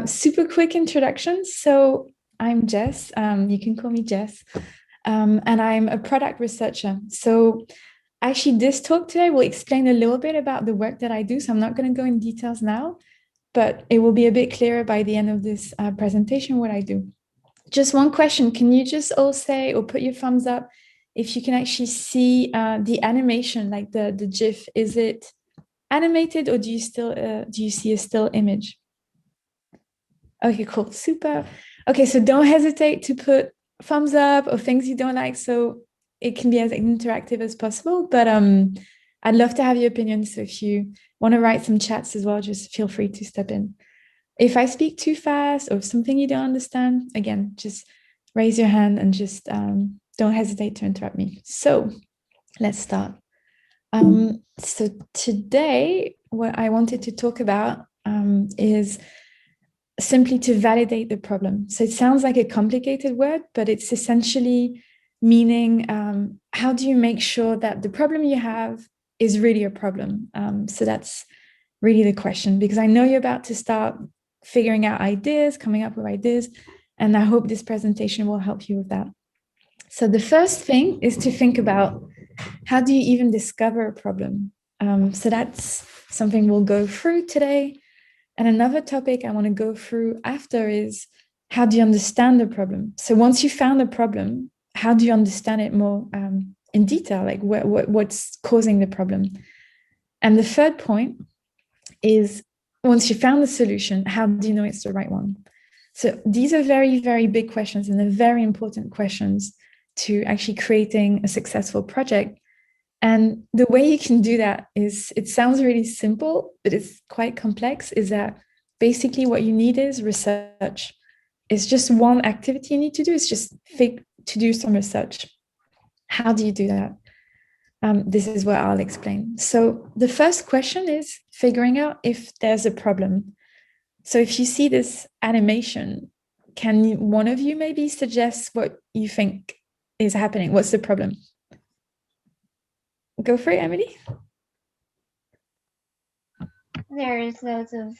Super quick introduction. So I'm Jess. You can call me Jess. And I'm a product researcher. So actually, this talk today will explain a little bit about the work that I do. So I'm not going to go in details now, but it will be a bit clearer by the end of this presentation what I do. Just one question. Can you just all say or put your thumbs up if you can actually see the animation, like the GIF? Is it animated or do you see a still image? Okay, cool, super. Okay, so don't hesitate to put thumbs up or things you don't like, so it can be as interactive as possible. But I'd love to have your opinion. So if you want to write some chats as well, just feel free to step in. If I speak too fast or something you don't understand, again, just raise your hand and just don't hesitate to interrupt me. So let's start. So today, what I wanted to talk about is simply to validate the problem. So it sounds like a complicated word, but it's essentially meaning how do you make sure that the problem you have is really a problem? So that's really the question, because I know you're about to start figuring out ideas, coming up with ideas, and I hope this presentation will help you with that. So the first thing is to think about how do you even discover a problem? So that's something we'll go through today. And another topic I want to go through after is how do you understand the problem? So once you found the problem, how do you understand it more in detail? Like what's causing the problem? And the third point is once you found the solution, how do you know it's the right one? So these are very, very big questions and they're very important questions to actually creating a successful project. And the way you can do that is, it sounds really simple, but it's quite complex, is that basically what you need is research. It's just one activity you need to do. It's just to do some research. How do you do that? This is what I'll explain. So the first question is figuring out if there's a problem. So if you see this animation, can one of you maybe suggest what you think is happening? What's the problem? Go for it, Emily. There's loads of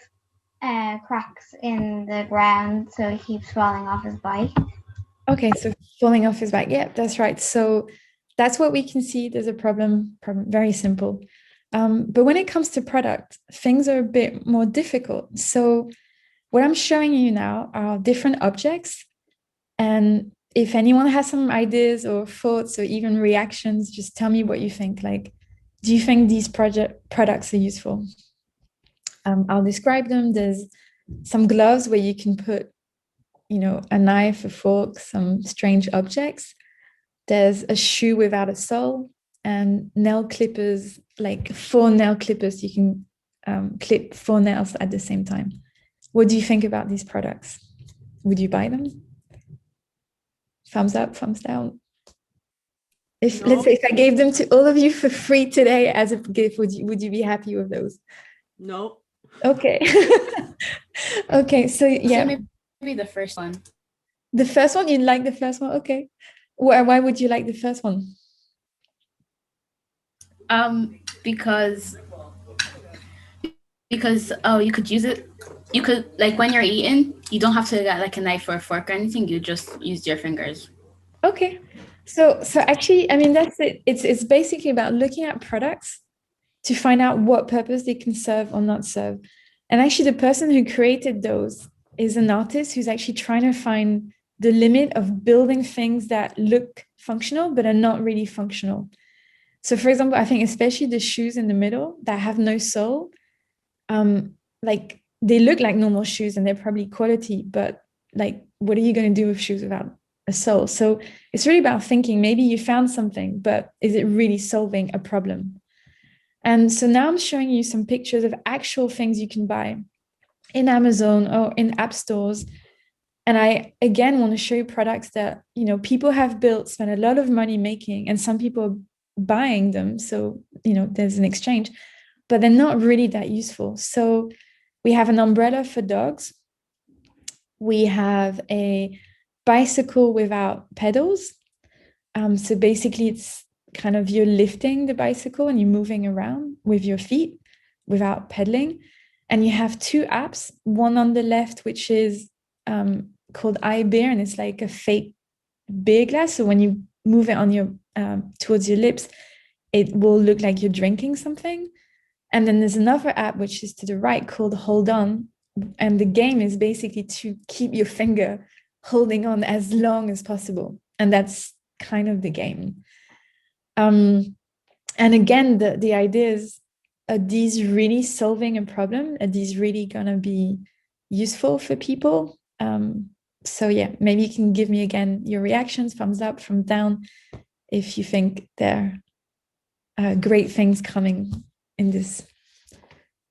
cracks in the ground, so he keeps falling off his bike. Okay, so falling off his bike. Yeah, that's right. So that's what we can see. There's a problem, very simple. But when it comes to product, things are a bit more difficult. So what I'm showing you now are different objects. And if anyone has some ideas or thoughts or even reactions, just tell me what you think. Like, do you think these products are useful? I'll describe them. There's some gloves where you can put, a knife, a fork, some strange objects. There's a shoe without a sole and nail clippers, like 4 nail clippers. You can clip 4 nails at the same time. What do you think about these products? Would you buy them? Thumbs up, thumbs down. Let's say if I gave them to all of you for free today as a gift, would you be happy with those? No. Okay. Okay, so yeah. So maybe the first one. The first one, you like the first one? Okay. Why would you like the first one? Because you could use it. You could, like, when you're eating, you don't have to get like a knife or a fork or anything. You just use your fingers. Okay. So actually, I mean, that's it. It's basically about looking at products to find out what purpose they can serve or not serve. And actually, the person who created those is an artist who's actually trying to find the limit of building things that look functional but are not really functional. So for example, I think especially the shoes in the middle that have no sole, like they look like normal shoes and they're probably quality, but like, what are you going to do with shoes without a sole? So it's really about thinking, maybe you found something, but is it really solving a problem? And so now I'm showing you some pictures of actual things you can buy in Amazon or in app stores. And I, again, want to show you products that, people have built, spent a lot of money making, and some people are buying them. So, there's an exchange, but they're not really that useful. So we have an umbrella for dogs. We have a bicycle without pedals. So basically it's kind of you're lifting the bicycle and you're moving around with your feet without pedaling. And you have two apps, one on the left, which is called iBeer, and it's like a fake beer glass. So when you move it on your towards your lips, it will look like you're drinking something. And then there's another app, which is to the right, called Hold On. And the game is basically to keep your finger holding on as long as possible. And that's kind of the game. And again, the idea is, are these really solving a problem? Are these really going to be useful for people? So yeah, maybe you can give me again your reactions, thumbs up, thumbs down, if you think there are great things coming in this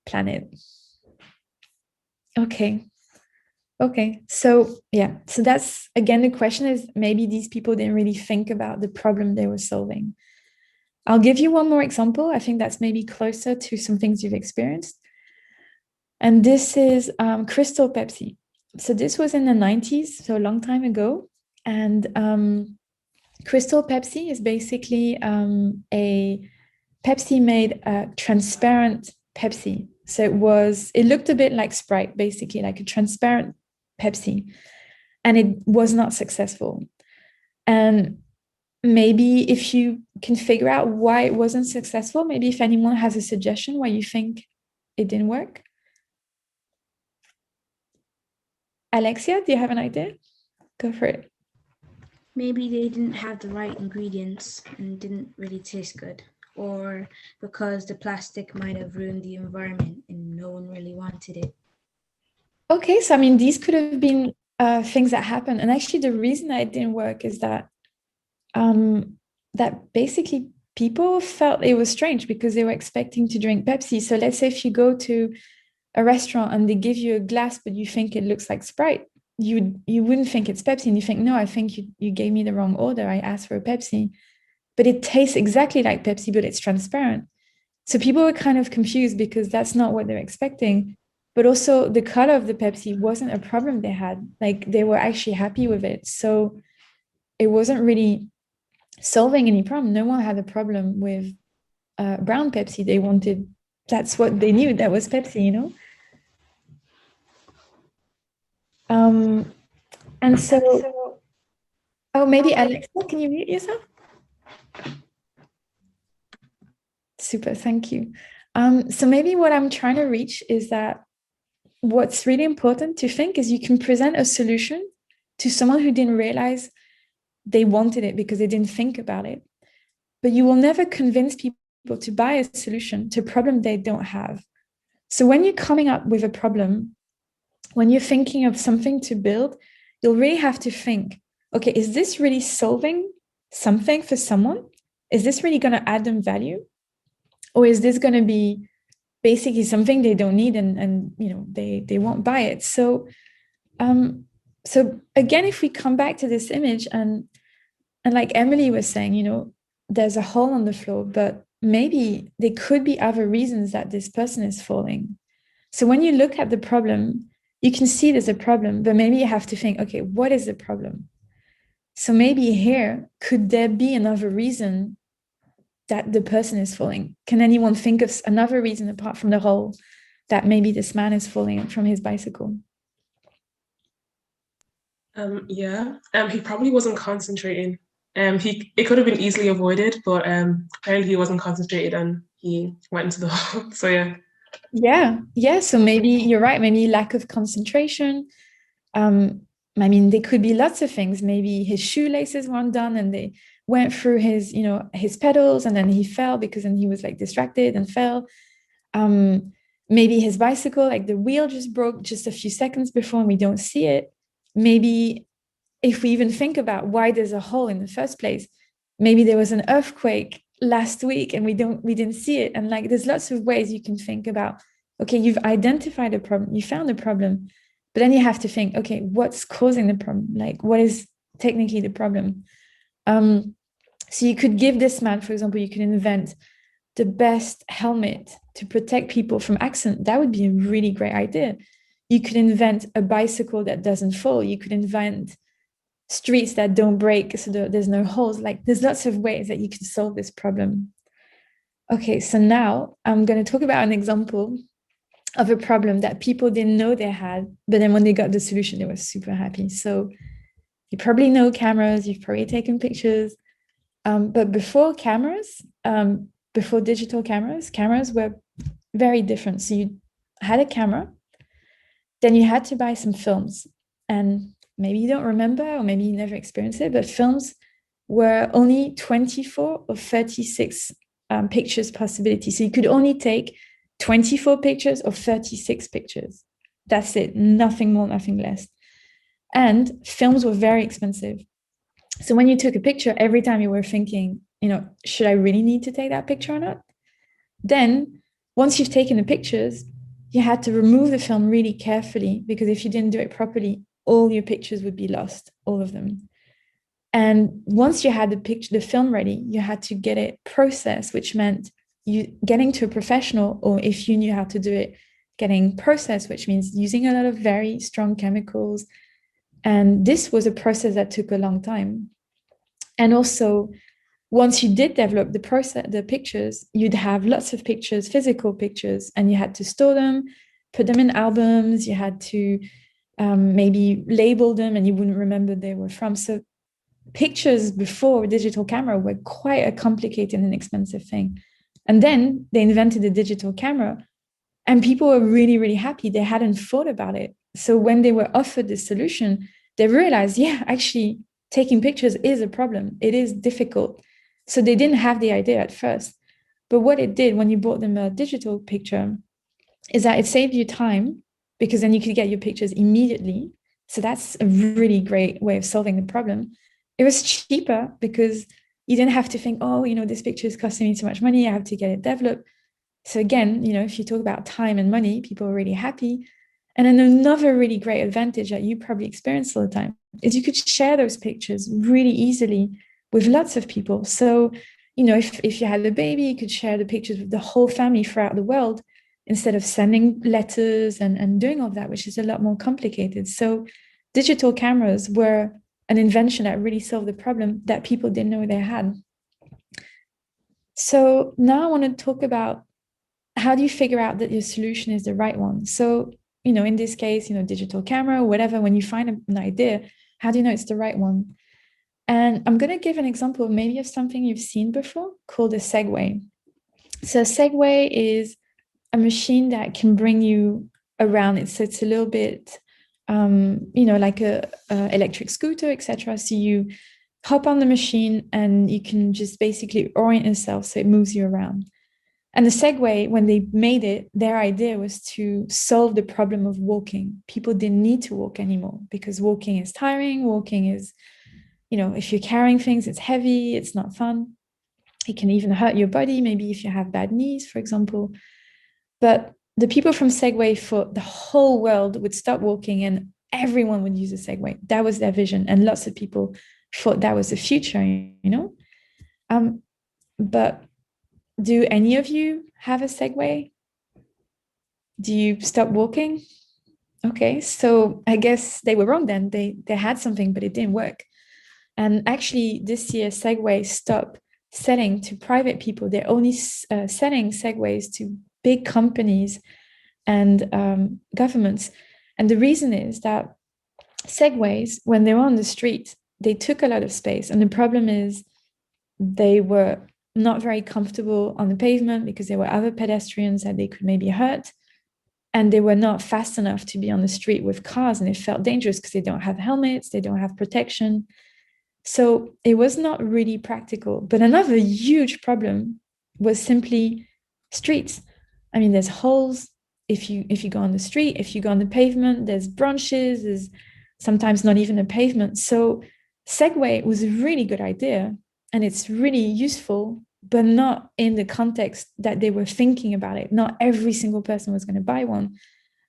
planet. Okay. So yeah, so that's again, the question is, maybe these people didn't really think about the problem they were solving. I'll give you one more example. I think that's maybe closer to some things you've experienced. And this is Crystal Pepsi. So this was in the 90s, so a long time ago. And Crystal Pepsi is basically a Pepsi made a transparent Pepsi. So it looked a bit like Sprite, basically like a transparent Pepsi. And it was not successful. And maybe if you can figure out why it wasn't successful, maybe if anyone has a suggestion why you think it didn't work. Alexia, do you have an idea? Go for it. Maybe they didn't have the right ingredients and didn't really taste good, or because the plastic might have ruined the environment and no one really wanted it. Okay, so I mean, these could have been things that happened. And actually, the reason that it didn't work is that that basically people felt it was strange because they were expecting to drink Pepsi. So let's say if you go to a restaurant and they give you a glass, but you think it looks like Sprite, you wouldn't think it's Pepsi, and you think, no, I think you gave me the wrong order. I asked for a Pepsi, but it tastes exactly like Pepsi, but it's transparent. So people were kind of confused because that's not what they're expecting. But also the color of the Pepsi wasn't a problem they had. Like they were actually happy with it. So it wasn't really solving any problem. No one had a problem with brown Pepsi. That's what they knew, that was Pepsi, you know? And so, oh, maybe Alexa, can you mute yourself? Super, thank you. So maybe what I'm trying to reach is that what's really important to think is you can present a solution to someone who didn't realize they wanted it because they didn't think about it. But you will never convince people to buy a solution to a problem they don't have. So when you're coming up with a problem, when you're thinking of something to build, you'll really have to think, okay, is this really solving something for someone? Is this really going to add them value? Or is this going to be basically something they don't need and you know they won't buy it? So again, if we come back to this image and like Emily was saying, you know, there's a hole on the floor, but maybe there could be other reasons that this person is falling. So when you look at the problem, you can see there's a problem, but maybe you have to think, okay, what is the problem? So maybe here, could there be another reason that the person is falling? Can anyone think of another reason apart from the hole that maybe this man is falling from his bicycle? He probably wasn't concentrating. It could have been easily avoided, but apparently he wasn't concentrated and he went into the hole. So yeah. So maybe you're right. Maybe lack of concentration. I mean, there could be lots of things. Maybe his shoelaces weren't done and they went through his, you know, his pedals, and then he fell because then he was like distracted and fell. Maybe his bicycle, like the wheel just broke just a few seconds before and we don't see it. Maybe if we even think about why there's a hole in the first place, maybe there was an earthquake last week and we didn't see it. And like there's lots of ways you can think about, okay, you've identified a problem, you found a problem, but then you have to think, okay, what's causing the problem? Like what is technically the problem? So you could give this man, for example, you could invent the best helmet to protect people from accident. That would be a really great idea. You could invent a bicycle that doesn't fall. You could invent streets that don't break so there's no holes. Like there's lots of ways that you can solve this problem. Okay, so now I'm going to talk about an example of a problem that people didn't know they had, but then when they got the solution, they were super happy. So you probably know cameras, you've probably taken pictures, but before cameras, before digital cameras, cameras were very different. So you had a camera, then you had to buy some films, and maybe you don't remember, or maybe you never experienced it, but films were only 24 or 36 pictures possibility. So you could only take 24 pictures or 36 pictures. That's it, nothing more, nothing less. And films were very expensive. So when you took a picture, every time you were thinking, should I really need to take that picture or not? Then once you've taken the pictures, you had to remove the film really carefully, because if you didn't do it properly, all your pictures would be lost, all of them. And once you had the film ready, you had to get it processed, which meant you getting to a professional, or if you knew how to do it, getting processed, which means using a lot of very strong chemicals. And this was a process that took a long time. And also, once you did develop the pictures, you'd have lots of pictures, physical pictures, and you had to store them, put them in albums. You had to maybe label them, and you wouldn't remember they were from. So pictures before digital camera were quite a complicated and expensive thing. And then they invented the digital camera, and people were really, really happy. They hadn't thought about it. So when they were offered this solution, they realized, yeah, actually, taking pictures is a problem. It is difficult. So they didn't have the idea at first. But what it did when you bought them a digital picture is that it saved you time, because then you could get your pictures immediately. So that's a really great way of solving the problem. It was cheaper because you didn't have to think, oh, this picture is costing me too much money, I have to get it developed. So again, if you talk about time and money, people are really happy. And then another really great advantage that you probably experience all the time is you could share those pictures really easily with lots of people. So, if you had a baby, you could share the pictures with the whole family throughout the world, instead of sending letters and doing all of that, which is a lot more complicated. So digital cameras were an invention that really solved the problem that people didn't know they had. So now I want to talk about, how do you figure out that your solution is the right one? So, in this case, digital camera, whatever, when you find an idea, how do you know it's the right one? And I'm going to give an example maybe of something you've seen before called a Segway. So a Segway is a machine that can bring you around. It's a little bit, like a electric scooter, etc. So you hop on the machine and you can just basically orient yourself so it moves you around. And the Segway, when they made it, their idea was to solve the problem of walking. People didn't need to walk anymore, because walking is tiring. Walking is, if you're carrying things, it's heavy, it's not fun. It can even hurt your body, maybe if you have bad knees, for example. But the people from Segway thought the whole world would stop walking and everyone would use a Segway. That was their vision. And lots of people thought that was the future, But do any of you have a Segway? Do you stop walking? Okay, so I guess they were wrong then. They had something, but it didn't work. And actually, this year, Segway stopped selling to private people. They're only selling Segways to big companies and governments. And the reason is that Segways, when they were on the street, they took a lot of space. And the problem is they were not very comfortable on the pavement, because there were other pedestrians that they could maybe hurt. And they were not fast enough to be on the street with cars. And it felt dangerous because they don't have helmets, they don't have protection. So it was not really practical. But another huge problem was simply streets. I mean, there's holes if you go on the street. If you go on the pavement, there's branches, there's sometimes not even a pavement. So Segway was a really good idea, and it's really useful, but not in the context that they were thinking about it. Not every single person was going to buy one.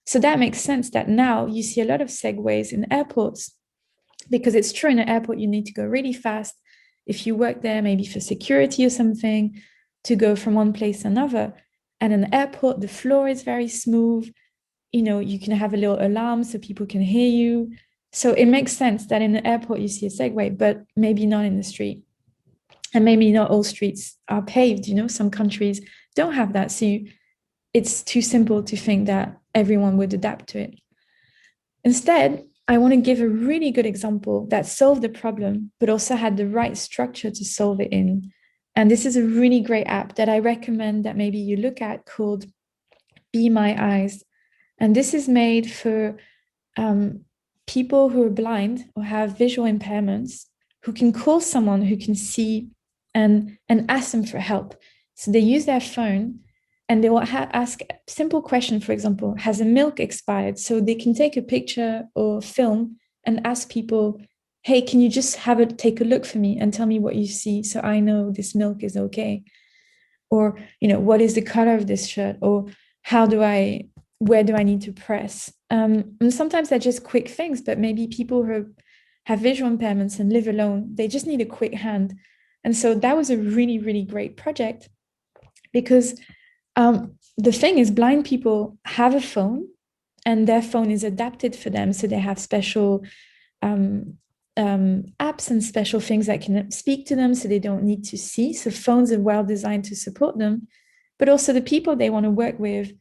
So that makes sense that now you see a lot of Segways in airports, because it's true, in an airport, you need to go really fast. If you work there, maybe for security or something, to go from one place to another. And in an airport, the floor is very smooth. You can have a little alarm so people can hear you. So it makes sense that in the airport, you see a Segway, but maybe not in the street. And maybe not all streets are paved. Some countries don't have that. So it's too simple to think that everyone would adapt to it. Instead, I want to give a really good example that solved the problem, but also had the right structure to solve it in. And this is a really great app that I recommend that maybe you look at, called Be My Eyes. And this is made for people who are blind or have visual impairments, who can call someone who can see and ask them for help. So they use their phone and they will ask a simple question. For example, has the milk expired? So they can take a picture or film and ask people, hey, can you just take a look for me and tell me what you see so I know this milk is okay? Or, what is the color of this shirt? Or where do I need to press? And sometimes they're just quick things, but maybe people who have visual impairments and live alone, they just need a quick hand. And so that was a really, really great project, because the thing is, blind people have a phone and their phone is adapted for them. So they have special apps and special things that can speak to them, so they don't need to see. So phones are well designed to support them. But also the people they want to work with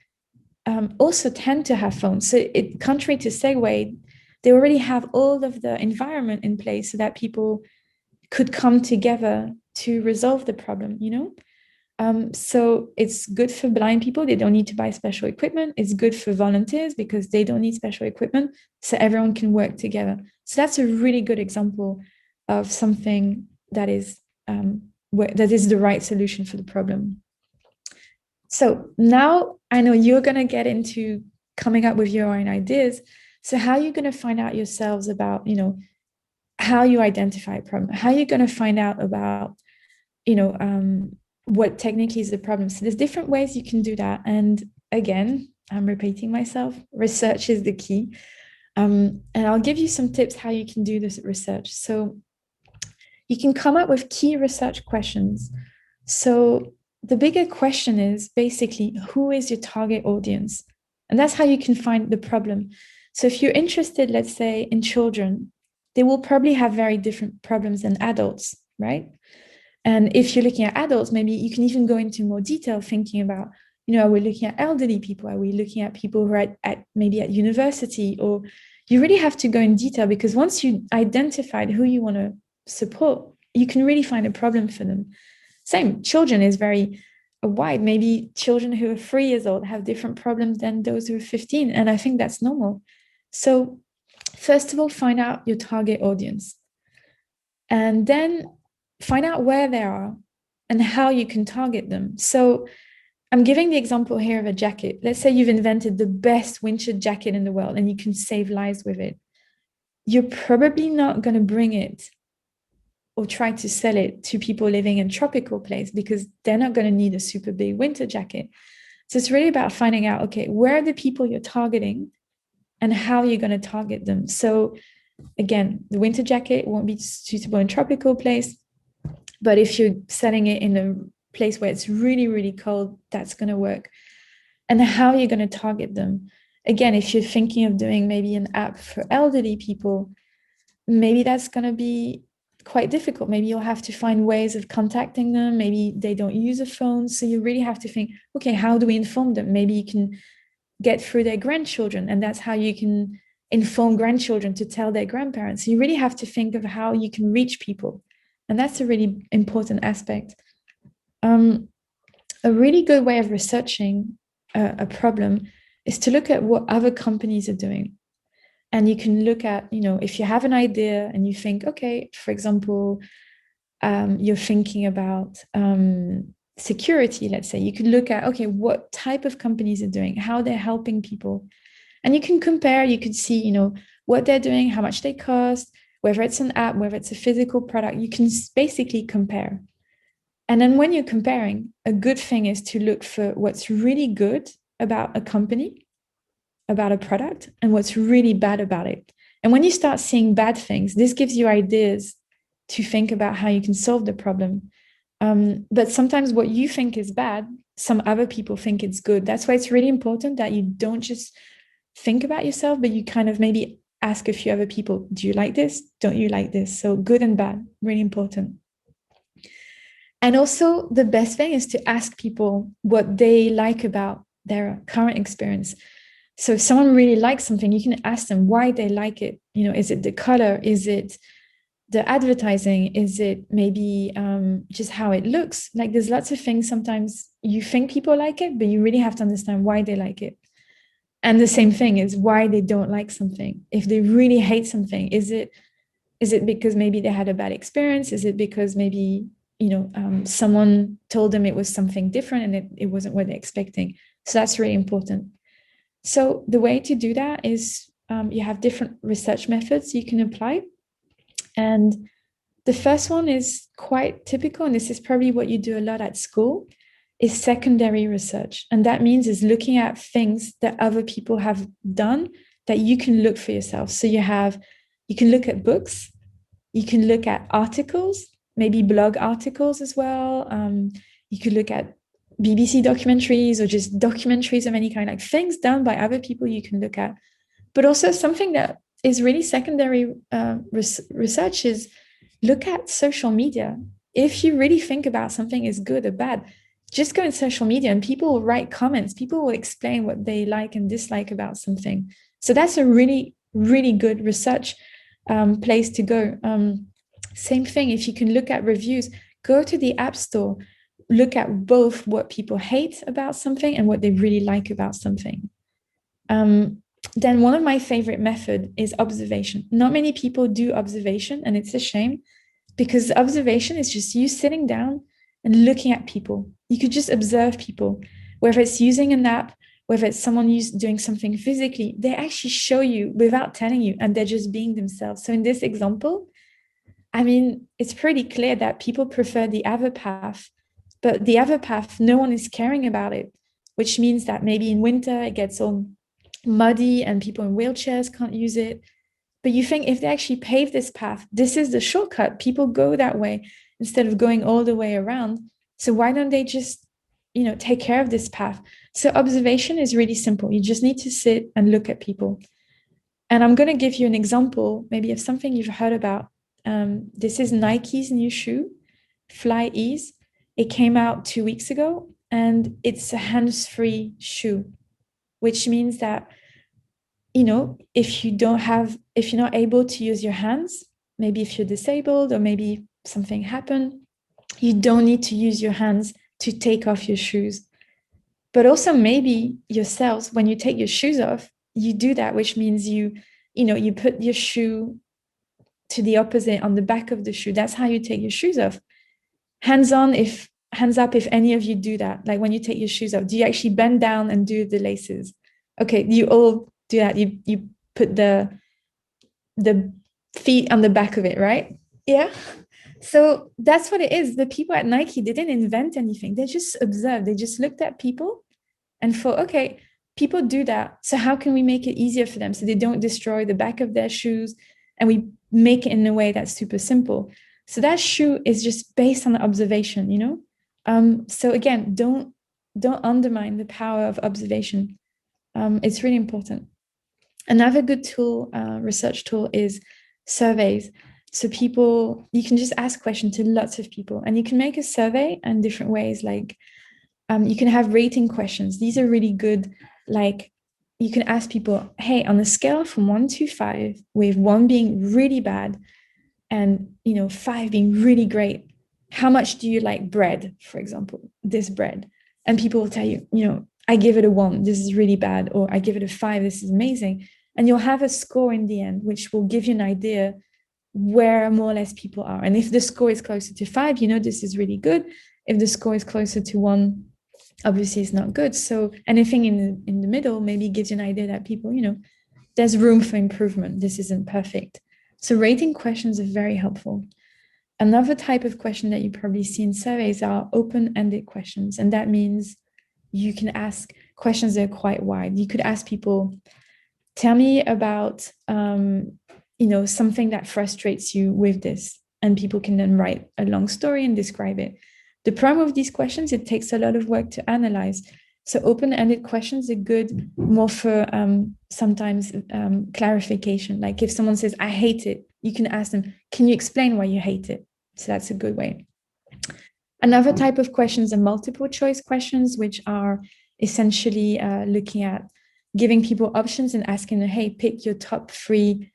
also tend to have phones. So contrary to Segway, they already have all of the environment in place so that people could come together to resolve the problem, So it's good for blind people. They don't need to buy special equipment. It's good for volunteers because they don't need special equipment. So everyone can work together. So that's a really good example of something that is the right solution for the problem. So now I know you're going to get into coming up with your own ideas. So how are you going to find out yourselves about, how you identify a problem? How are you going to find out about, what technically is the problem? So there's different ways you can do that. And again, I'm repeating myself, research is the key. And I'll give you some tips how you can do this research. So you can come up with key research questions. So the bigger question is basically, who is your target audience? And that's how you can find the problem. So if you're interested, let's say, in children, they will probably have very different problems than adults, right? And if you're looking at adults, maybe you can even go into more detail thinking about, are we looking at elderly people? Are we looking at people who are maybe at university? Or you really have to go in detail, because once you identified who you want to support, you can really find a problem for them. Same, children is very wide. Maybe children who are 3 years old have different problems than those who are 15. And I think that's normal. So first of all, find out your target audience. And then find out where they are and how you can target them. So I'm giving the example here of a jacket. Let's say you've invented the best winter jacket in the world and you can save lives with it. You're probably not going to bring it or try to sell it to people living in tropical place, because they're not going to need a super big winter jacket. So it's really about finding out, okay, where are the people you're targeting and how you're going to target them. So again, the winter jacket won't be suitable in tropical place, but if you're selling it in a place where it's really, really cold, that's going to work. And how you're going to target them. Again, if you're thinking of doing maybe an app for elderly people, maybe that's going to be quite difficult. Maybe you'll have to find ways of contacting them. Maybe they don't use a phone. So you really have to think, okay, how do we inform them? Maybe you can get through their grandchildren, and that's how you can inform grandchildren to tell their grandparents. So you really have to think of how you can reach people. And that's a really important aspect. A really good way of researching a problem is to look at what other companies are doing. And you can look at, if you have an idea and you think, okay, for example, you're thinking about security, let's say, you could look at, okay, what type of companies are doing, how they're helping people. And you can compare, you could see, what they're doing, how much they cost, whether it's an app, whether it's a physical product, you can basically compare. And then when you're comparing, a good thing is to look for what's really good about a company, about a product, and what's really bad about it. And when you start seeing bad things, this gives you ideas to think about how you can solve the problem. But sometimes what you think is bad, some other people think it's good. That's why it's really important that you don't just think about yourself, but you kind of maybe ask a few other people, do you like this? Don't you like this? So good and bad, really important. And also the best thing is to ask people what they like about their current experience. So if someone really likes something, you can ask them why they like it. Is it the color? Is it the advertising? Is it maybe just how it looks? Like there's lots of things. Sometimes you think people like it, but you really have to understand why they like it. And the same thing is why they don't like something. If they really hate something, is it because maybe they had a bad experience? Is it because maybe someone told them it was something different and it wasn't what they're expecting? So that's really important. So the way to do that is you have different research methods you can apply. And the first one is quite typical, and this is probably what you do a lot at school, is secondary research. And that means is looking at things that other people have done that you can look for yourself. So you can look at books, you can look at articles, maybe blog articles as well. You could look at BBC documentaries or just documentaries of any kind, like things done by other people you can look at. But also something that is really secondary research is look at social media. If you really think about something is good or bad, just go in social media and people will write comments. People will explain what they like and dislike about something. So that's a really, really good research place to go. Same thing, if you can look at reviews, go to the App Store, look at both what people hate about something and what they really like about something. Then one of my favorite method is observation. Not many people do observation, and it's a shame because observation is just you sitting down and looking at people. You could just observe people, whether it's using an app, whether it's someone doing something physically, they actually show you without telling you, and they're just being themselves. So in this example, I mean, it's pretty clear that people prefer the other path, but the other path, no one is caring about it, which means that maybe in winter it gets all muddy and people in wheelchairs can't use it. But you think if they actually pave this path, this is the shortcut, people go that way instead of going all the way around. So why don't they just, take care of this path? So observation is really simple. You just need to sit and look at people. And I'm going to give you an example, maybe of something you've heard about. This is Nike's new shoe, Fly Ease. It came out 2 weeks ago, and it's a hands-free shoe, which means that, if you're not able to use your hands, maybe if you're disabled or maybe something happened, you don't need to use your hands to take off your shoes. But also maybe yourselves, when you take your shoes off, you do that, which means you put your shoe to the opposite on the back of the shoe. That's how you take your shoes off. Hands up if any of you do that. Like when you take your shoes off, do you actually bend down and do the laces? Okay, you all do that. You put the feet on the back of it, right? Yeah. So that's what it is. The people at Nike, they didn't invent anything. They just observed. They just looked at people and thought, okay, people do that. So how can we make it easier for them so they don't destroy the back of their shoes? And we make it in a way that's super simple. So that shoe is just based on the observation, So again, don't undermine the power of observation. It's really important. Another good tool, research tool, is surveys. So you can just ask questions to lots of people, and you can make a survey in different ways. Like you can have rating questions. These are really good. Like you can ask people, hey, on a scale from 1 to 5, with 1 being really bad and 5 being really great, how much do you like bread, for example, this bread? And people will tell you, I give it a 1, this is really bad, or I give it a 5, this is amazing. And you'll have a score in the end, which will give you an idea where more or less people are. And if the score is closer to 5, this is really good. If the score is closer to 1, obviously it's not good. So anything in the middle maybe gives you an idea that people, there's room for improvement. This isn't perfect. So rating questions are very helpful. Another type of question that you probably see in surveys are open-ended questions. And that means you can ask questions that are quite wide. You could ask people, tell me about, something that frustrates you with this. And people can then write a long story and describe it. The problem with these questions, it takes a lot of work to analyze. So open-ended questions are good more for sometimes clarification. Like if someone says, I hate it, you can ask them, can you explain why you hate it? So that's a good way. Another type of questions are multiple choice questions, which are essentially looking at giving people options and asking them, hey, pick your top 3,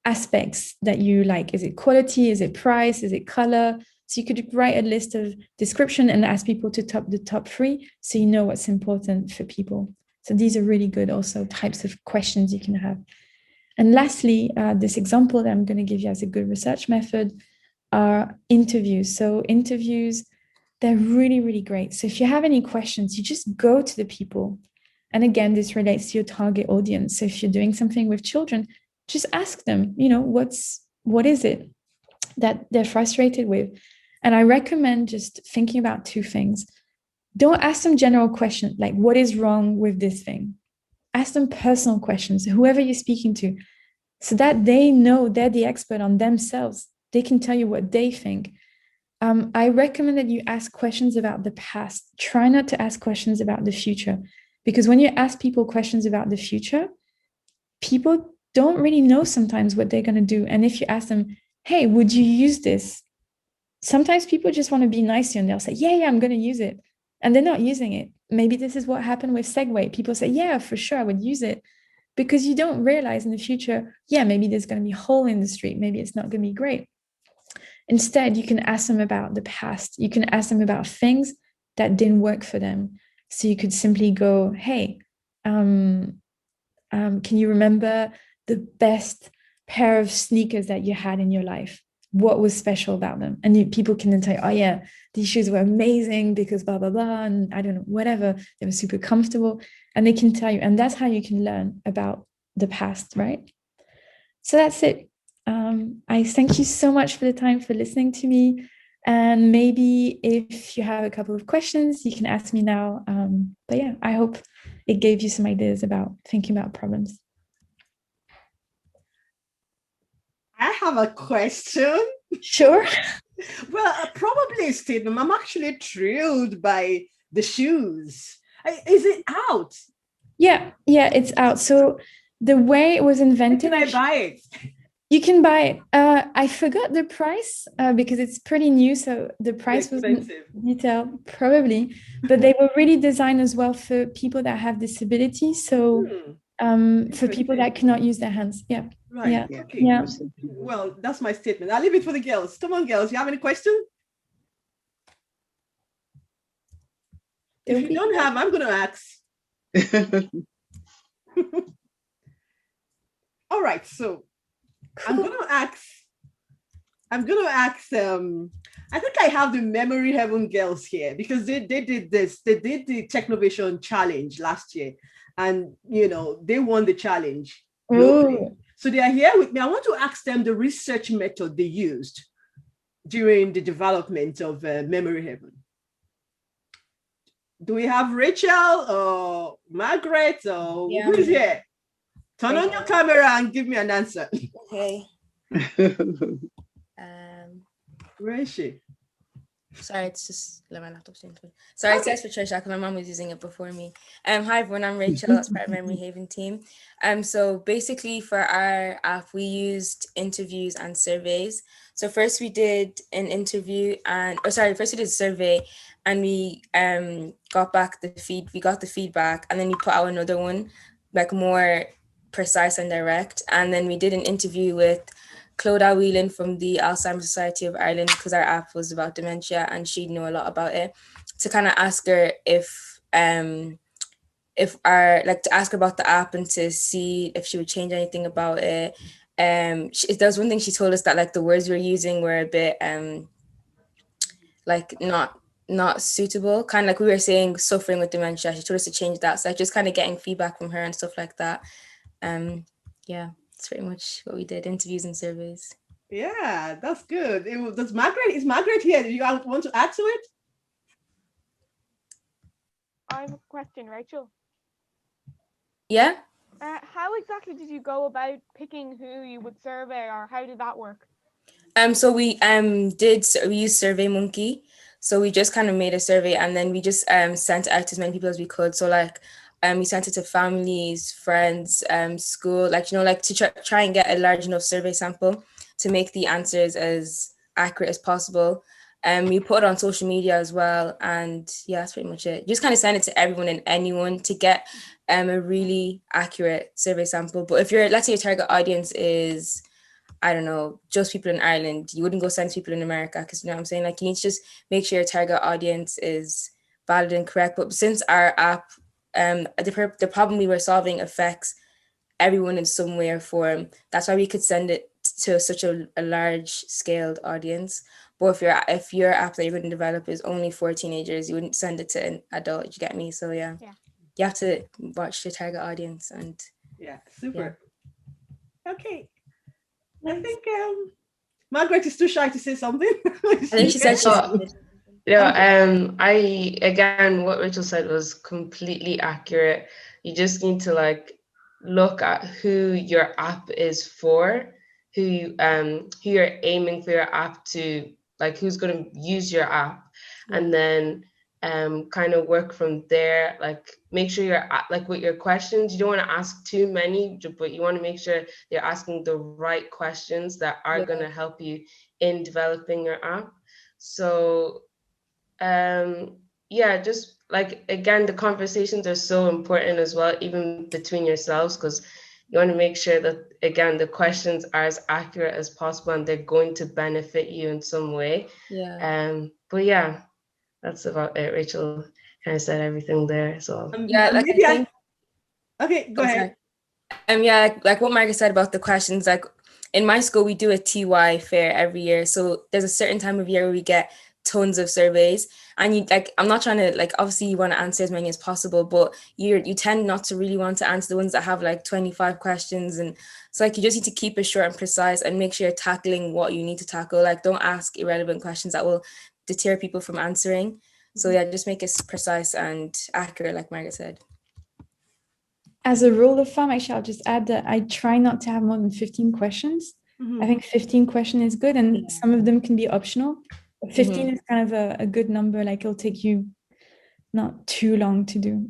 aspects that you like. Is it quality? Is it price? Is it color? So you could write a list of description and ask people to top the top 3, so you know what's important for people. So these are really good also types of questions you can have. And lastly, this example that I'm going to give you as a good research method are interviews. So interviews, they're really, really great. So if you have any questions, you just go to the people. And again, this relates to your target audience. So if you're doing something with children, just ask them, what is it that they're frustrated with? And I recommend just thinking about 2 things. Don't ask them general questions like, what is wrong with this thing? Ask them personal questions, whoever you're speaking to, so that they know they're the expert on themselves. They can tell you what they think. I recommend that you ask questions about the past. Try not to ask questions about the future, because when you ask people questions about the future, people don't really know sometimes what they're going to do. And if you ask them, hey, would you use this? Sometimes people just want to be nice to you and they'll say, yeah, I'm going to use it. And they're not using it. Maybe this is what happened with Segway. People say, yeah, for sure, I would use it. Because you don't realize in the future, maybe there's going to be a hole in the street. Maybe it's not going to be great. Instead, you can ask them about the past. You can ask them about things that didn't work for them. So you could simply go, hey, can you remember the best pair of sneakers that you had in your life? What was special about them? And people can then tell you, oh yeah, these shoes were amazing because blah, blah, blah. And I don't know, whatever, they were super comfortable. And they can tell you, and that's how you can learn about the past, right? So that's it. I thank you so much for the time for listening to me. And maybe if you have a couple of questions, you can ask me now. But yeah, I hope it gave you some ideas about thinking about problems. I have a question. Sure. Well, probably a statement. I'm actually thrilled by the shoes. Is it out? Yeah, it's out. So the way it was invented, can I buy it? You can buy it. I forgot the price because it's pretty new, so the price was detailed probably, but they were really designed as well for people that have disabilities. So for people that cannot use their hands. Yeah. Right. Yeah. Okay. Yeah. Well, that's my statement. I'll leave it for the girls. Come on, girls. You have any questions? If you don't have, I'm going to ask. All right. So cool. I'm going to ask. I think I have the Memory Heaven girls here because they did this. They did the Technovation challenge last year, and they won the challenge. So they are here with me. I want to ask them the research method they used during the development of Memory Heaven. Do we have Rachel or Margaret or who is here? Turn on your camera and give me an answer. Okay. Where is she? Sorry, it's just my laptop's doing it. Sorry, it's Patricia because my mom was using it before me. Hi everyone, I'm Rachel. That's part of Memory Haven team. So basically for our app, we used interviews and surveys. So first we did an interview first we did a survey and we got the feedback and then we put out another one, like more precise and direct. And then we did an interview with Clodagh Whelan from the Alzheimer's Society of Ireland because our app was about dementia and she'd know a lot about it, to kind of ask her to ask her about the app and to see if she would change anything about it. There was one thing she told us that like the words we were using were a bit not suitable, kind of like we were saying suffering with dementia. She told us to change that. So just kind of getting feedback from her and stuff like that. That's pretty much what we did, interviews and surveys. Yeah, that's good. Is Margaret here? Do you want to add to it? I have a question, Rachel. Yeah? How exactly did you go about picking who you would survey, or how did that work? So we used SurveyMonkey. So we just kind of made a survey and then we just sent it out to as many people as we could. So like we sent it to families, friends, school, to try and get a large enough survey sample to make the answers as accurate as possible. We put it on social media as well, and yeah, that's pretty much it. Just kind of send it to everyone and anyone to get a really accurate survey sample. But if let's say your target audience is, I don't know, just people in Ireland, you wouldn't go send to people in America, because you know what I'm saying? Like, you need to just make sure your target audience is valid and correct. But since our app, the problem we were solving affects everyone in some way or form, that's why we could send it to such a large scaled audience. But if your app that you're going to develop is only for teenagers, you wouldn't send it to an adult. You get me? So yeah. You have to watch your target audience. And yeah, super. Yeah. Okay. I think Margaret is too shy to say something. I think she said again, what Rachel said was completely accurate. You just need to like look at who your app is for, who you're aiming for your app to, like who's going to use your app, and then kind of work from there. Like make sure you're like with your questions, you don't want to ask too many, but you want to make sure you're asking the right questions that are going to help you in developing your app. So just like, again, the conversations are so important as well, even between yourselves, because you want to make sure that, again, the questions are as accurate as possible and they're going to benefit you in some way. But yeah, that's about it. Rachel kind of said everything there. So okay, go ahead. Like what Margaret said about the questions, like in my school, we do a TY fair every year. So there's a certain time of year where we get tons of surveys, and you like, I'm not trying to like, obviously you want to answer as many as possible, but you tend not to really want to answer the ones that have like 25 questions. And it's like, you just need to keep it short and precise and make sure you're tackling what you need to tackle. Like, don't ask irrelevant questions that will deter people from answering. So yeah, just make it precise and accurate, like Margaret said. As a rule of thumb, actually, I'll just add that I try not to have more than 15 questions. I think 15 questions is good, and some of them can be optional. 15 is kind of a good number, like it'll take you not too long to do.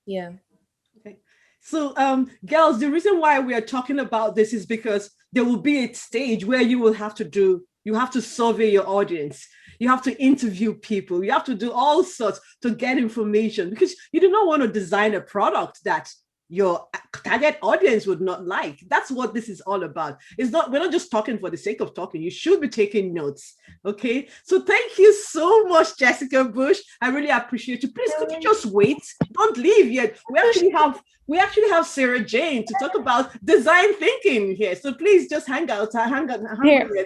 Okay. So girls, the reason why we are talking about this is because there will be a stage where you have to survey your audience, you have to interview people, you have to do all sorts to get information, because you do not want to design a product that your target audience would not like. That's what this is all about. We're not just talking for the sake of talking. You should be taking notes. Okay. So thank you so much, Jessicca Bush. I really appreciate you. Please, could you just wait? Don't leave yet. We actually have Sarah Jane to talk about design thinking here. So please just hang out. I'm here. Is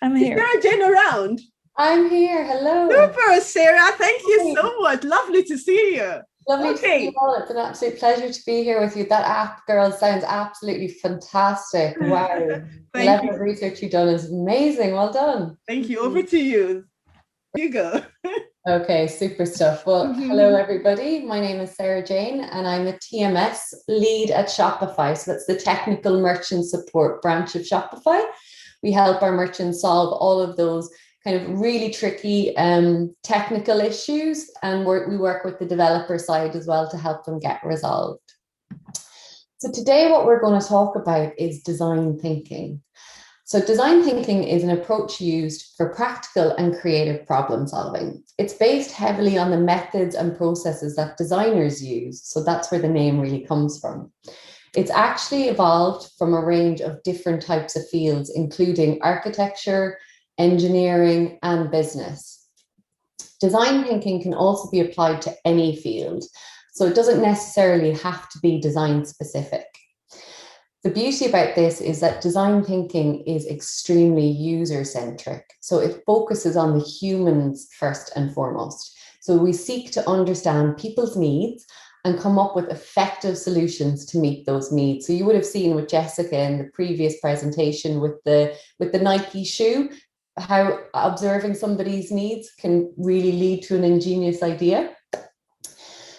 Sarah Jane around? I'm here. Hello. Super, Sarah. Thank you so much. Lovely to see you. Lovely to see you all. It's an absolute pleasure to be here with you. That app, girls, sounds absolutely fantastic. Wow. The level of research you've done is amazing. Well done. Thank you. Over to you. Here you go. Okay, super stuff. Well, hello, everybody. My name is Sarah Jane, and I'm a TMS lead at Shopify. So that's the Technical Merchant Support branch of Shopify. We help our merchants solve all of those kind of really tricky technical issues, and we work with the developer side as well to help them get resolved. So today what we're going to talk about is design thinking. So design thinking is an approach used for practical and creative problem solving. It's based heavily on the methods and processes that designers use. So that's where the name really comes from. It's actually evolved from a range of different types of fields, including architecture, engineering, and business. Design thinking can also be applied to any field, so it doesn't necessarily have to be design specific. The beauty about this is that design thinking is extremely user-centric, so it focuses on the humans first and foremost. So we seek to understand people's needs and come up with effective solutions to meet those needs. So you would have seen with Jessicca in the previous presentation with the Nike shoe, how observing somebody's needs can really lead to an ingenious idea.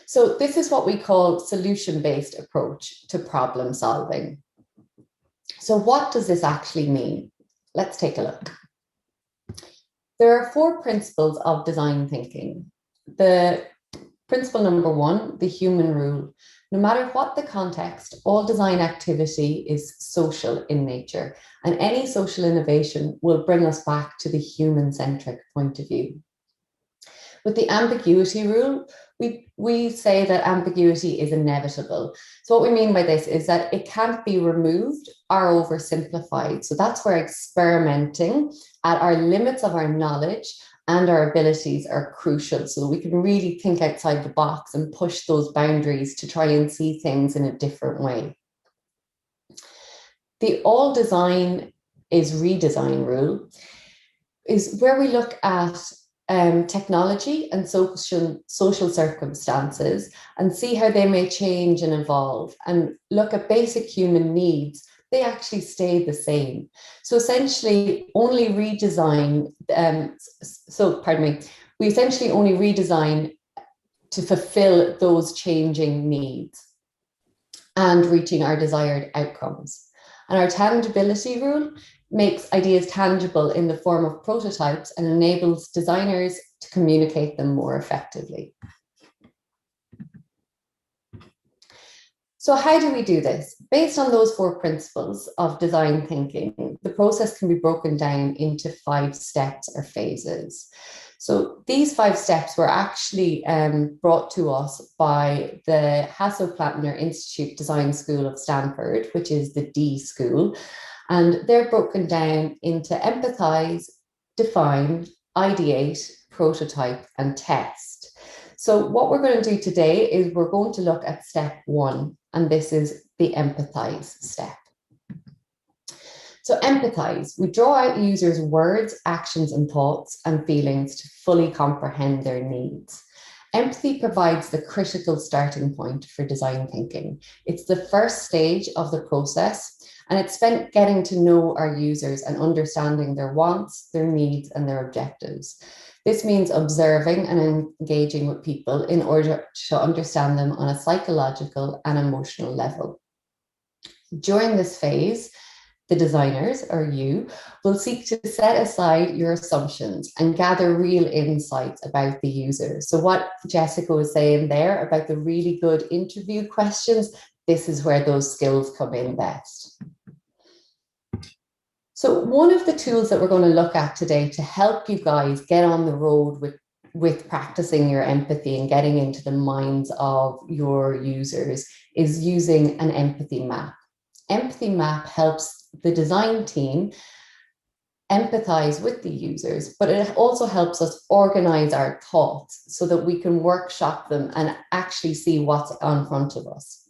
So this is what we call solution-based approach to problem solving. So what does this actually mean? Let's take a look. There are 4 principles of design thinking. The Principle number 1, the human rule. No matter what the context, all design activity is social in nature, and any social innovation will bring us back to the human-centric point of view. With the ambiguity rule, we say that ambiguity is inevitable. So what we mean by this is that it can't be removed or oversimplified. So that's where experimenting at our limits of our knowledge and our abilities are crucial, so we can really think outside the box and push those boundaries to try and see things in a different way. The all design is redesign rule is where we look at technology and social circumstances and see how they may change and evolve, and look at basic human needs. They actually stay the same. So essentially only redesign, we essentially only redesign to fulfill those changing needs and reaching our desired outcomes. And our tangibility rule makes ideas tangible in the form of prototypes and enables designers to communicate them more effectively. So how do we do this? Based on those 4 principles of design thinking, the process can be broken down into 5 steps or phases. So these 5 steps were actually brought to us by the Hasso-Plattner Institute Design School of Stanford, which is the D School. And they're broken down into empathize, define, ideate, prototype, and test. So what we're going to do today is we're going to look at step 1, and this is the empathize step. So empathize, we draw out users' words, actions, and thoughts and feelings to fully comprehend their needs. Empathy provides the critical starting point for design thinking. It's the first stage of the process, and it's spent getting to know our users and understanding their wants, their needs, and their objectives. This means observing and engaging with people in order to understand them on a psychological and emotional level. During this phase, the designers, or you, will seek to set aside your assumptions and gather real insights about the user. So what Jessicca was saying there about the really good interview questions, this is where those skills come in best. So one of the tools that we're going to look at today to help you guys get on the road with practicing your empathy and getting into the minds of your users is using an empathy map. Empathy map helps the design team empathize with the users, but it also helps us organize our thoughts so that we can workshop them and actually see what's in front of us.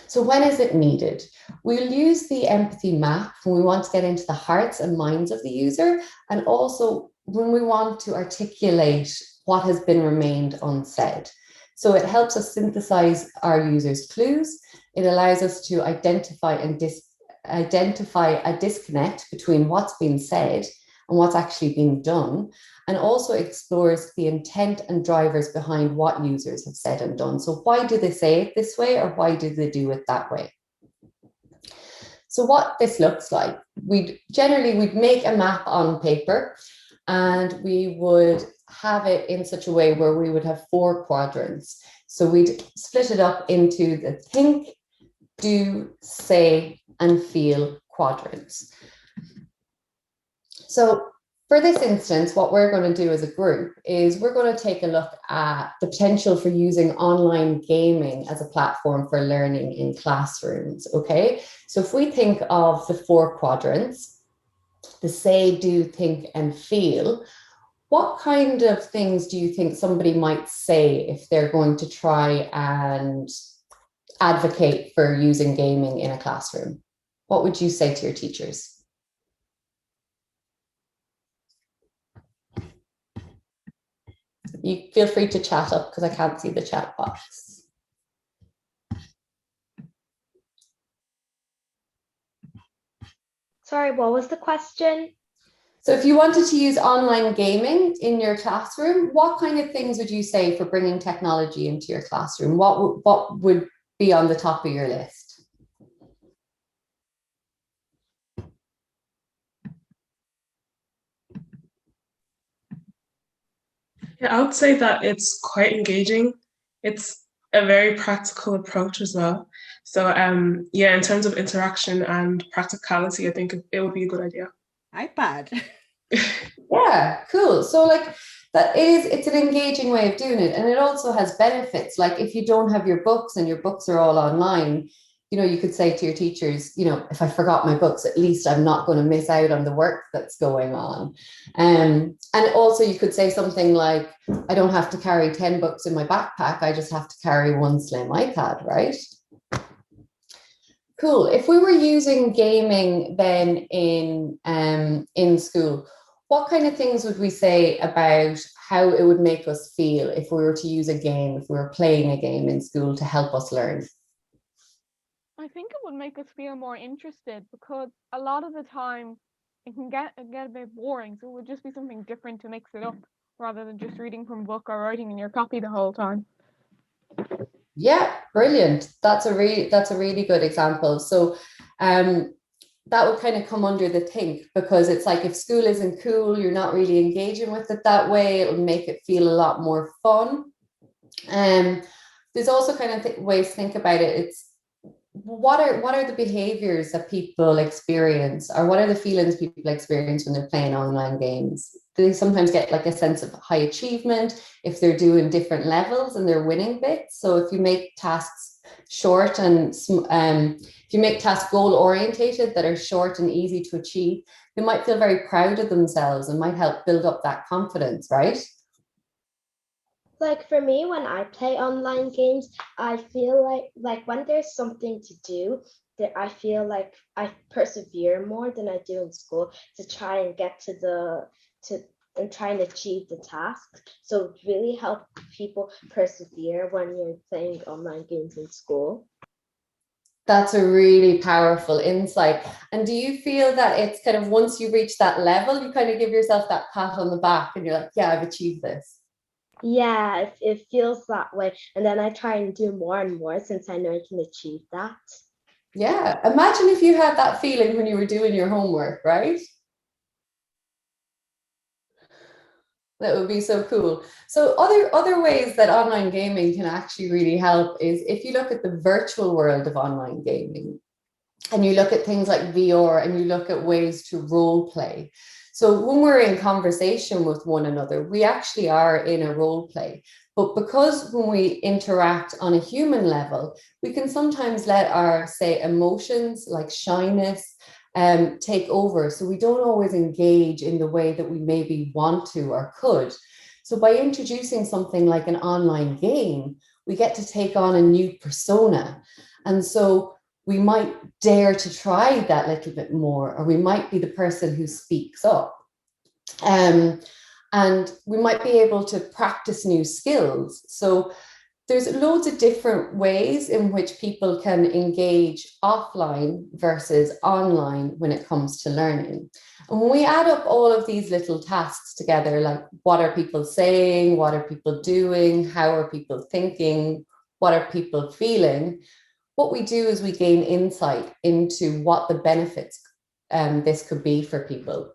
So when is it needed? We'll use the empathy map when we want to get into the hearts and minds of the user, and also when we want to articulate what has been remained unsaid. So it helps us synthesize our users' clues. It allows us to identify a disconnect between what's been said and what's actually been done, and also explores the intent and drivers behind what users have said and done. So why do they say it this way, or why do they do it that way? So what this looks like, we'd make a map on paper, and we would have it in such a way where we would have 4 quadrants. So we'd split it up into the think, do, say, and feel quadrants. So for this instance, what we're going to do as a group is we're going to take a look at the potential for using online gaming as a platform for learning in classrooms, okay? So if we think of the 4 quadrants, the say, do, think, and feel, what kind of things do you think somebody might say if they're going to try and advocate for using gaming in a classroom? What would you say to your teachers? You feel free to chat up because I can't see the chat box. Sorry, what was the question? So if you wanted to use online gaming in your classroom, what kind of things would you say for bringing technology into your classroom? What would be on the top of your list? Yeah, I would say that it's quite engaging. It's a very practical approach as well. So yeah, in terms of interaction and practicality, I think it would be a good idea. iPad. Yeah, cool. So like it's an engaging way of doing it, and it also has benefits. Like if you don't have your books and your books are all online, you could say to your teachers, if I forgot my books, at least I'm not going to miss out on the work that's going on. And also you could say something like, I don't have to carry 10 books in my backpack. I just have to carry one slim iPad, right? Cool. If we were using gaming then in school, what kind of things would we say about how it would make us feel if we were to use a game, if we were playing a game in school to help us learn? I think it would make us feel more interested, because a lot of the time it can get a bit boring. So it would just be something different to mix it up, rather than just reading from a book or writing in your copy the whole time. Yeah, brilliant. That's a really good example. So that would kind of come under the think, because it's like if school isn't cool, you're not really engaging with it that way, it'll make it feel a lot more fun. There's also kind of ways to think about it. It's what are the behaviors that people experience, or what are the feelings people experience when they're playing online games? They sometimes get like a sense of high achievement if they're doing different levels and they're winning bits. So if you make tasks short and if you make tasks goal orientated that are short and easy to achieve, they might feel very proud of themselves and might help build up that confidence, right? Like for me, when I play online games, I feel like when there's something to do, that I feel like I persevere more than I do in school to try and get and try and achieve the task. So it really helps people persevere when you're playing online games in school. That's a really powerful insight. And do you feel that it's kind of once you reach that level, you kind of give yourself that pat on the back and you're like, yeah, I've achieved this? Yeah, it feels that way. And then I try and do more and more since I know I can achieve that. Yeah, imagine if you had that feeling when you were doing your homework, right? That would be so cool. So other ways that online gaming can actually really help is if you look at the virtual world of online gaming, and you look at things like VR, and you look at ways to role play. So when we're in conversation with one another, we actually are in a role play. But because when we interact on a human level, we can sometimes let our, say, emotions like shyness take over. So we don't always engage in the way that we maybe want to or could. So by introducing something like an online game, we get to take on a new persona. And so we might dare to try that little bit more, or we might be the person who speaks up. And we might be able to practice new skills. So there's loads of different ways in which people can engage offline versus online when it comes to learning. And when we add up all of these little tasks together, like what are people saying, what are people doing, how are people thinking, what are people feeling, what we do is we gain insight into what the benefits this could be for people.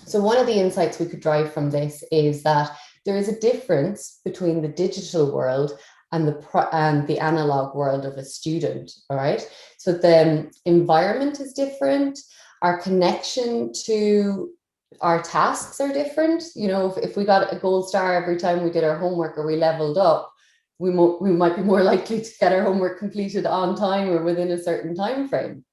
So one of the insights we could drive from this is that there is a difference between the digital world and the analog world of a student, all right? So the environment is different, our connection to our tasks are different. If we got a gold star every time we did our homework or we leveled up, we might be more likely to get our homework completed on time or within a certain time frame.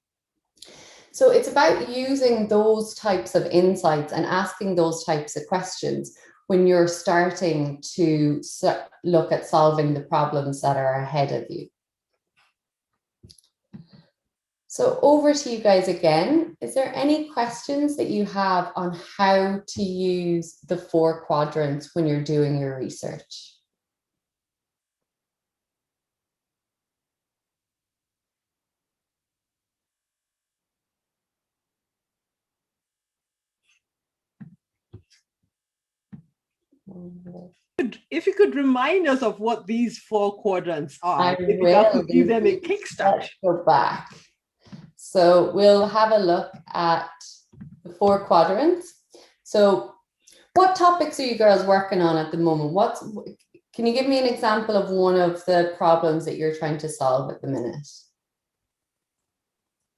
So it's about using those types of insights and asking those types of questions when you're starting to look at solving the problems that are ahead of you. So over to you guys again. Is there any questions that you have on how to use the 4 quadrants when you're doing your research? If you could remind us of what these 4 quadrants are, I if will. you could give them a kickstart. Let's go back. So we'll have a look at the 4 quadrants. So What topics are you girls working on at the moment? Can you give me an example of one of the problems that you're trying to solve at the minute?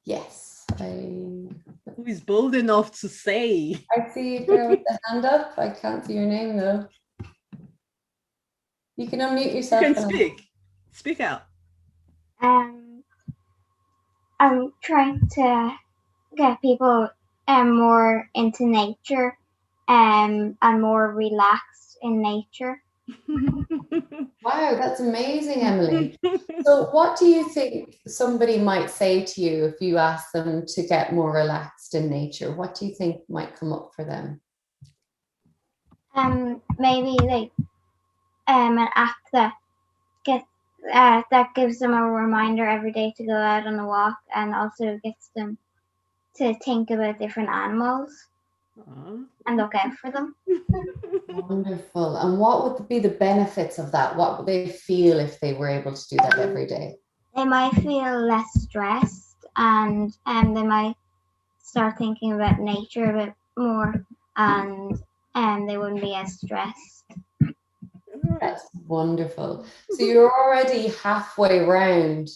Yes. Who is bold enough to say? I see a girl with the hand up. I can't see your name though. You can unmute yourself. You can speak. Speak out. I'm trying to get people more into nature and more relaxed in nature. Wow, that's amazing, Emily. So what do you think somebody might say to you if you ask them to get more relaxed in nature? What do you think might come up for them? Maybe like an app that gives them a reminder every day to go out on a walk, and also gets them to think about different animals and look out for them. Wonderful. And what would be the benefits of that? What would they feel if they were able to do that every day? They might feel less stressed, and they might start thinking about nature a bit more, and they wouldn't be as stressed. That's wonderful. So you're already halfway round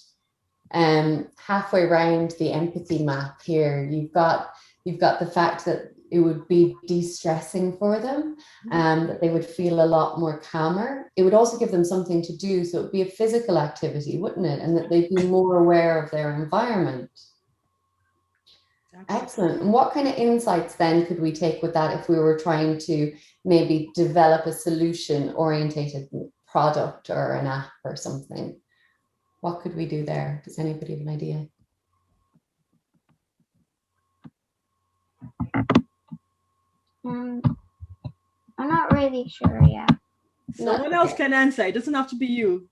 the empathy map here. You've got the fact that it would be de-stressing for them, that they would feel a lot more calmer. It would also give them something to do, so it would be a physical activity, wouldn't it? And that they'd be more aware of their environment. Excellent. And what kind of insights then could we take with that if we were trying to maybe develop a solution-orientated product or an app or something? What could we do there? Does anybody have an idea? I'm not really sure yet. Someone else can answer. It doesn't have to be you.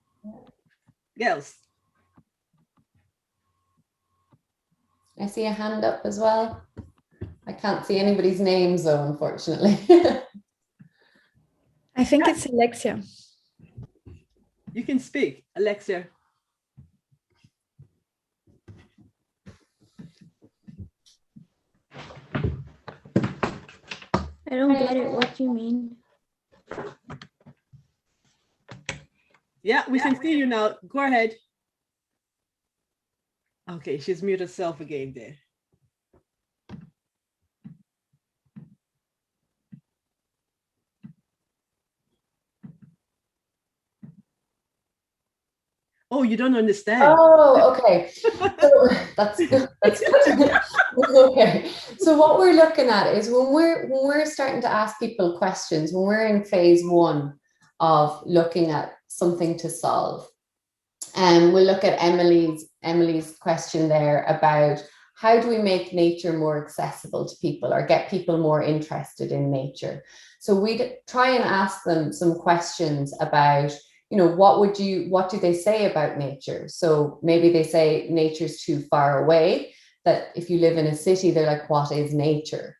Girls. I see a hand up as well. I can't see anybody's names though, unfortunately. I think it's Alexia. You can speak, Alexia. I don't get it. What do you mean? Yeah, we can see you now. Go ahead. Okay, she's muted herself again there. Oh, you don't understand. Oh, okay. So that's good. Okay. So what we're looking at is when we're starting to ask people questions, when we're in phase 1 of looking at something to solve. And we'll look at Emily's question there about how do we make nature more accessible to people or get people more interested in nature. So we'd try and ask them some questions about, you know, what do they say about nature? So maybe they say nature's too far away, that if you live in a city, they're like, what is nature?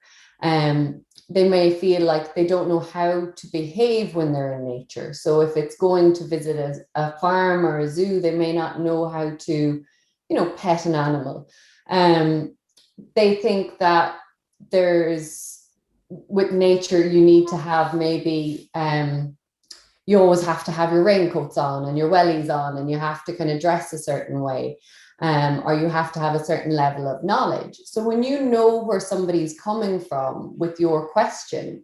They may feel like they don't know how to behave when they're in nature. So if it's going to visit a farm or a zoo, they may not know how to, you know, pet an animal. They think that with nature, you need to have maybe, you always have to have your raincoats on and your wellies on, and you have to kind of dress a certain way, or you have to have a certain level of knowledge. So when you know where somebody's coming from with your question,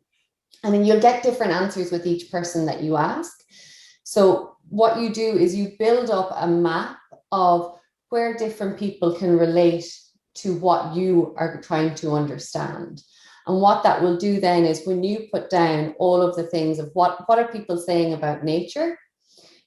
and then you'll get different answers with each person that you ask. So what you do is you build up a map of where different people can relate to what you are trying to understand. And what that will do then is when you put down all of the things of what are people saying about nature,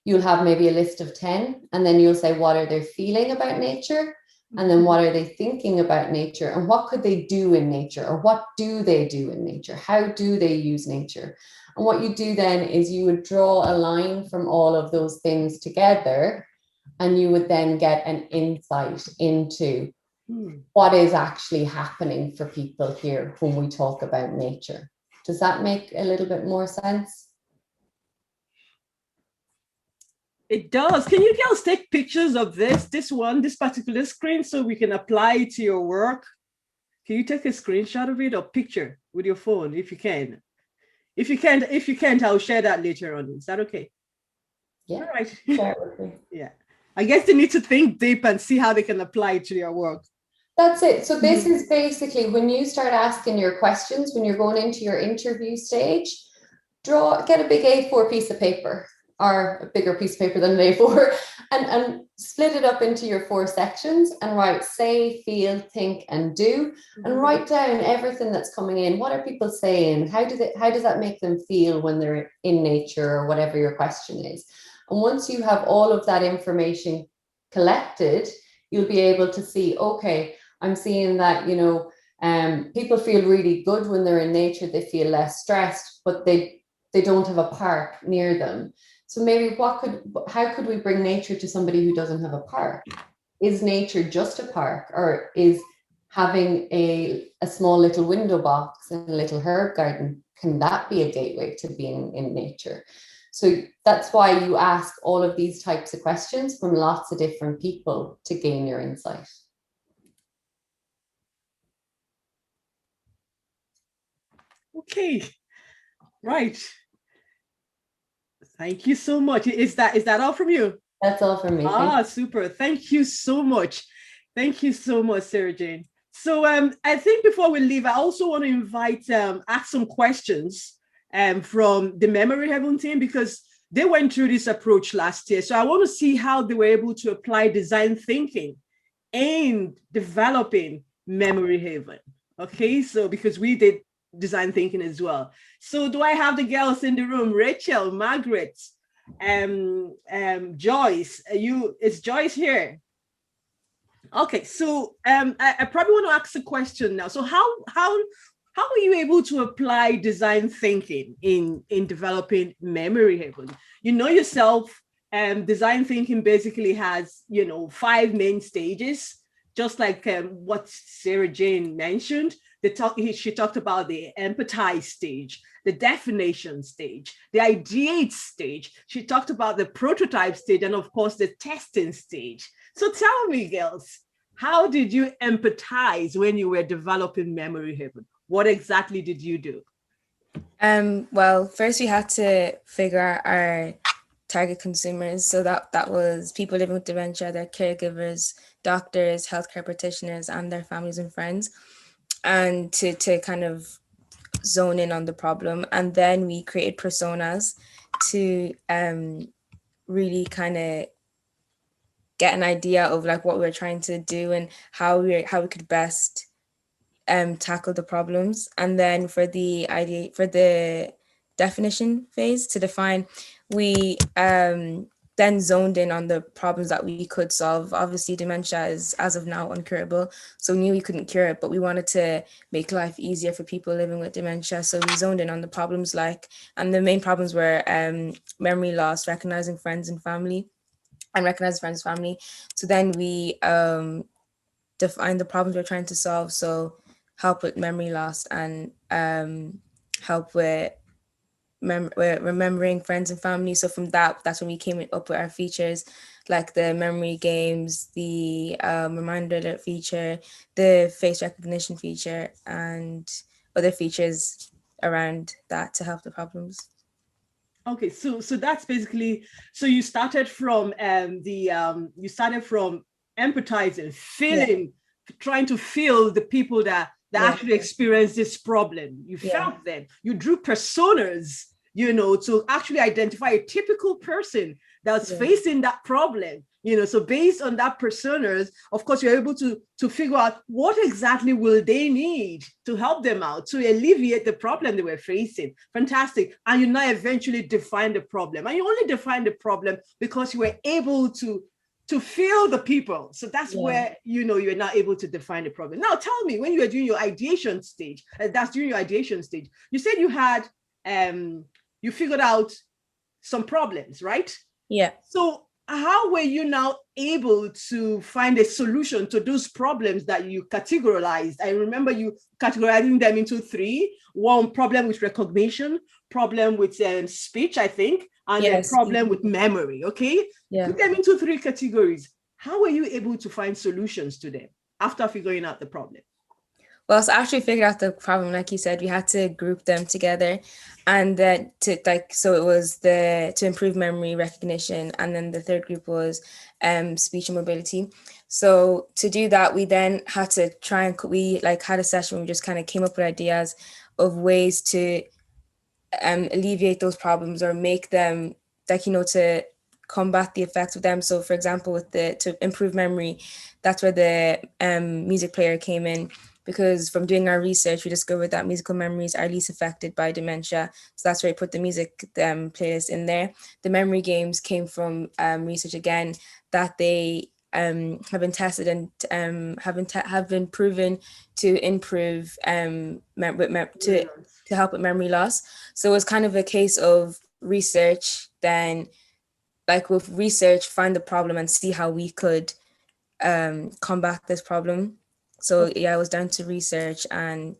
you'll have maybe a list of 10, and then you'll say, what are they feeling about nature? And then what are they thinking about nature? And what could they do in nature? Or what do they do in nature? How do they use nature? And what you do then is you would draw a line from all of those things together, and you would then get an insight into what is actually happening for people here when we talk about nature. Does that make a little bit more sense? It does. Can you girls take pictures of this particular screen so we can apply it to your work? Can you take a screenshot of it or picture with your phone if you can? If you can't, I'll share that later on. Is that okay? Yeah. All right. Share it with me. Yeah. I guess they need to think deep and see how they can apply it to their work. That's it. So this is basically when you start asking your questions, when you're going into your interview stage, get a big A4 piece of paper, or a bigger piece of paper than an A4, and split it up into your 4 sections and write say, feel, think, and do, and write down everything that's coming in. What are people saying? How does that make them feel when they're in nature, or whatever your question is? And once you have all of that information collected, you'll be able to see, okay, I'm seeing that, people feel really good when they're in nature. They feel less stressed, but they don't have a park near them. So maybe how could we bring nature to somebody who doesn't have a park? Is nature just a park, or is having a small little window box and a little herb garden, can that be a gateway to being in nature? So that's why you ask all of these types of questions from lots of different people to gain your insight. Okay, right. Thank you so much. Is that all from you? That's all from me. Super. Thank you so much. Thank you so much, Sarah Jane. So I think before we leave, I also want to ask some questions from the Memory Haven team, because they went through this approach last year. So I want to see how they were able to apply design thinking in developing Memory Haven. Okay, so because we did design thinking as well. So do I have the girls in the room? Rachel, Margaret, Joyce. Is Joyce here? Okay, so I probably want to ask a question now. So how were you able to apply design thinking in developing Memory Haven? You know yourself, design thinking basically has 5 main stages, just like what Sarah Jane mentioned. She talked about the empathize stage, the definition stage, the ideate stage. She talked about the prototype stage, and of course the testing stage. So tell me, girls, how did you empathize when you were developing Memory Haven? What exactly did you do? Well, first we had to figure out our target consumers. So that was people living with dementia, their caregivers, doctors, healthcare practitioners, and their families and friends, and to kind of zone in on the problem. And then we created personas to really kind of get an idea of like what we were trying to do and how we could best tackle the problems. And then for the definition phase to define, we then zoned in on the problems that we could solve. Obviously, dementia is, as of now, incurable. So we knew we couldn't cure it, but we wanted to make life easier for people living with dementia. So we zoned in on the problems and the main problems were memory loss, recognizing friends and family. So then we defined the problems we're trying to solve. So help with memory loss and help with remembering friends and family. So from that's when we came up with our features, like the memory games, the reminder alert feature, the face recognition feature, and other features around that to help the problems. Okay, so that's basically, so you started from empathizing, feeling, trying to feel the people that actually experience this problem. You felt them. You drew personas, to actually identify a typical person that's facing that problem. So based on that personas, of course, you're able to figure out what exactly will they need to help them out, to alleviate the problem they were facing. Fantastic. And you now eventually define the problem. And you only define the problem because you were able to feel the people. So that's where, you're not able to define the problem. Now, tell me, when you were doing your ideation stage, you said you had, you figured out some problems, right? Yeah. So how were you now able to find a solution to those problems that you categorized? I remember you categorizing them into 3. One, problem with recognition, problem with speech, I think, and a problem with memory, okay? Yeah. Put them into 3 categories. How were you able to find solutions to them after figuring out the problem? Well, so after we figured out the problem, like you said, we had to group them together, and then so it was to improve memory recognition, and then the third group was speech and mobility. So to do that, we then had to try and we had a session where we just kind of came up with ideas of ways to alleviate those problems or make them to combat the effects of them. So for example, to improve memory, that's where the music player came in, because from doing our research, we discovered that musical memories are least affected by dementia. So that's where we put the music playlist in there. The memory games came from research again, that they have been tested and have been proven to improve to help with memory loss. So it was kind of a case of research, then with research, find the problem and see how we could combat this problem. So yeah, it was down to research and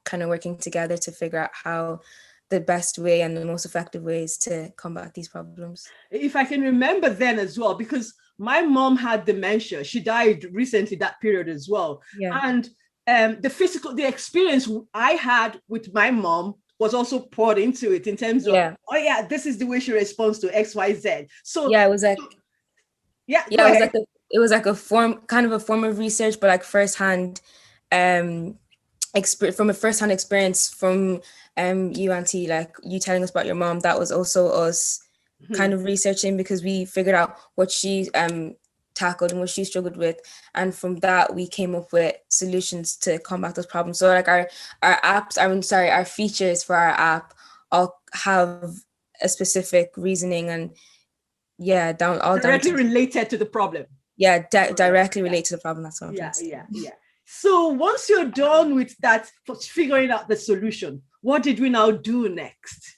kind of working together to figure out how the best way and the most effective ways to combat these problems. If I can remember then as well, because my mom had dementia. She died recently, that period as well. Yeah. And the experience I had with my mom was also poured into it in terms of, this is the way she responds to XYZ. So yeah, it was like, it was like a form of research, but firsthand, from a firsthand experience from you, Auntie, you telling us about your mom. That was also us kind of researching, because we figured out what she tackled and what she struggled with, and from that we came up with solutions to combat those problems. So our features for our app all have a specific reasoning and directly related to the problem. Directly related to the problem. That's what I'm saying. Yeah. So once you're done with that, figuring out the solution, what did we now do next?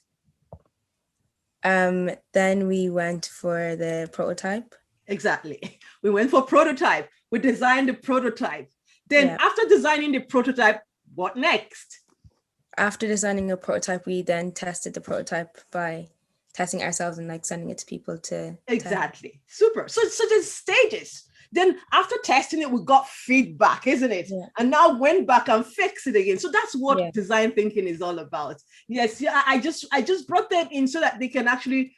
Then we went for the prototype. Exactly. We went for prototype. We designed the prototype. Then after designing the prototype, what next? After designing a prototype, we then tested the prototype by testing ourselves and sending it to people to exactly test. Super. So there's stages. Then after testing it, we got feedback, isn't it? Yeah. And now went back and fixed it again. So that's what design thinking is all about. Yes, I just brought them in so that they can actually.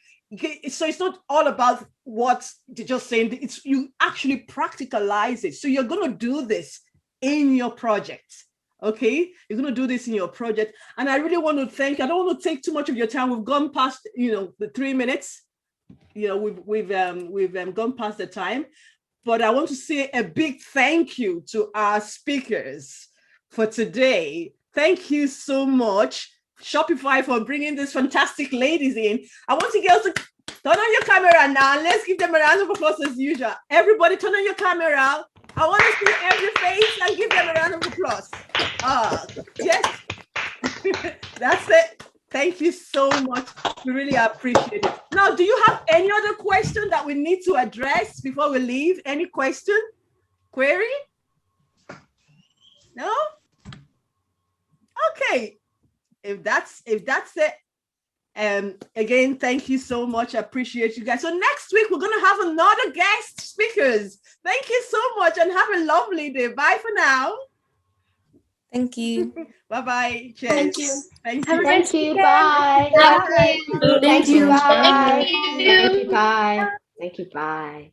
So it's not all about what they're just saying. It's you actually practicalize it. So you're going to do this in your project. Okay, you're going to do this in your project. And I really want to thank. I don't want to take too much of your time. We've gone past, the 3 minutes. We've gone past the time. But I want to say a big thank you to our speakers for today. Thank you so much, Shopify, for bringing these fantastic ladies in. I want you girls to turn on your camera now. Let's give them a round of applause as usual. Everybody turn on your camera. I want to see every face and give them a round of applause. Yes, that's it. Thank you so much. We really appreciate it. Now, do you have any other question that we need to address before we leave? Any question? Query? No? Okay. If that's it. Again, thank you so much. I appreciate you guys. So next week, we're going to have another guest speakers. Thank you so much and have a lovely day. Bye for now. Thank you. Bye-bye. Cheers. Thank you. Thank you. Thank you. Bye. Thank you. Thank you. Bye. Thank you. Thank you. Bye. Thank you. Bye.